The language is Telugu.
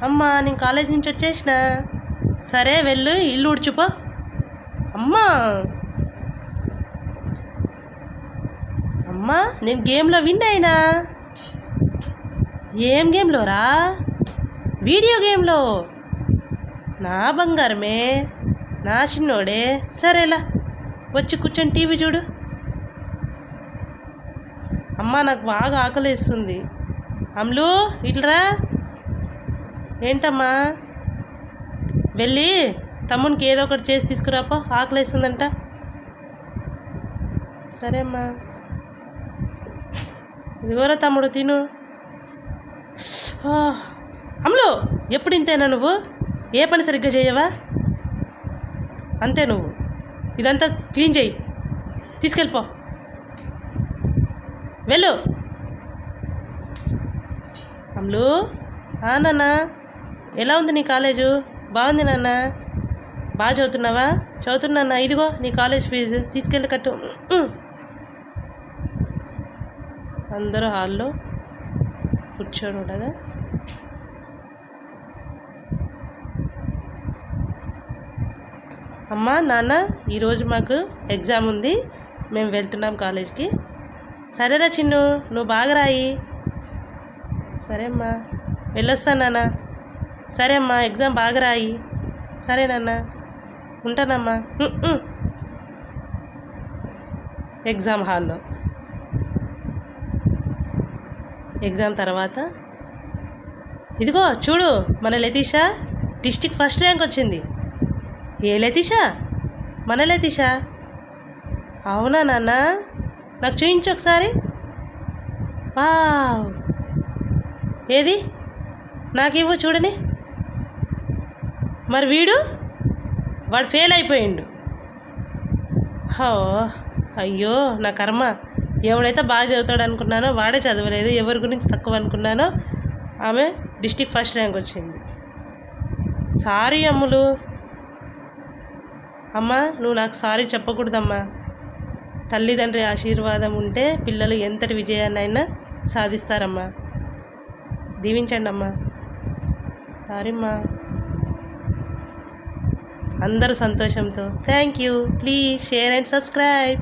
అమ్మా నేను కాలేజ్ నుంచి వచ్చేసిన. సరే వెళ్ళు, ఇల్లు ఉడ్చుపో. అమ్మా అమ్మా నేను గేమ్లో విన్ అయినా. ఏం గేమ్లో రా? వీడియో గేమ్లో. నా బంగారమే, నా చిన్నోడే. సరేలా వచ్చి కూర్చొని టీవీ చూడు. అమ్మా నాకు బాగా ఆకలిస్తుంది. అమ్లు ఇట్లరా. ఏంటమ్మా? వెళ్ళి తమ్మునికి ఏదో ఒకటి చేసి తీసుకురాపో, ఆకలిస్తుందంట. సరే అమ్మా. ఇదిగోరా తమ్ముడు తిను. అమ్లు ఎప్పుడు ఇంతేనా నువ్వు? ఏ పని సరిగ్గా చేయవా? అంతే నువ్వు. ఇదంతా క్లీన్ చేయి, తీసుకెళ్ళిపో. వెళ్ళు. అమ్లు. నాన్న ఎలా ఉంది నీ కాలేజు? బాగుంది నాన్న. బాగా చదువుతున్నావా? చదువుతున్నా. ఇదిగో నీ కాలేజ్ ఫీజు, తీసుకెళ్ళి కట్టు. అందరూ హాల్లో కూర్చొని ఉండగా అమ్మా నాన్న ఈరోజు మాకు ఎగ్జామ్ ఉంది, మేము వెళ్తున్నాం కాలేజ్కి. సరేరా చిన్ను, నువ్వు బాగా రాయి. సరే అమ్మా, వెళ్ళొస్తాను నాన్న. సరే అమ్మా, ఎగ్జామ్ బాగా రాయి. సరే నాన్న, ఉంటానమ్మా. ఎగ్జామ్ హాల్లో ఎగ్జామ్ తర్వాత ఇదిగో చూడు, మన లతీష డిస్ట్రిక్ట్ ఫస్ట్ ర్యాంక్ వచ్చింది. ఏ లతీష? మన లతీష. అవునా నాన్న? నాకు చూయించు ఒకసారి. వావ్, ఏది నాకు ఇవ్వు చూడని. మరి వాడు ఫెయిల్ అయిపోయిండు. అయ్యో నా కర్మ. ఎవడైతే బాగా చదువుతాడు అనుకున్నానో వాడే చదవలేదు, ఎవరి గురించి తక్కువ అనుకున్నానో ఆమె డిస్ట్రిక్ట్ ఫస్ట్ ర్యాంక్ వచ్చింది. సారీ అమ్ములు. అమ్మా నువ్వు నాకు సారీ చెప్పకూడదమ్మా. తల్లిదండ్రి ఆశీర్వాదం ఉంటే పిల్లలు ఎంతటి విజయాన్నైనా సాధిస్తారమ్మా. దీవించండి అమ్మా. సారీ అమ్మా. అందరూ సంతోషంతో. Thank you. Please share and subscribe.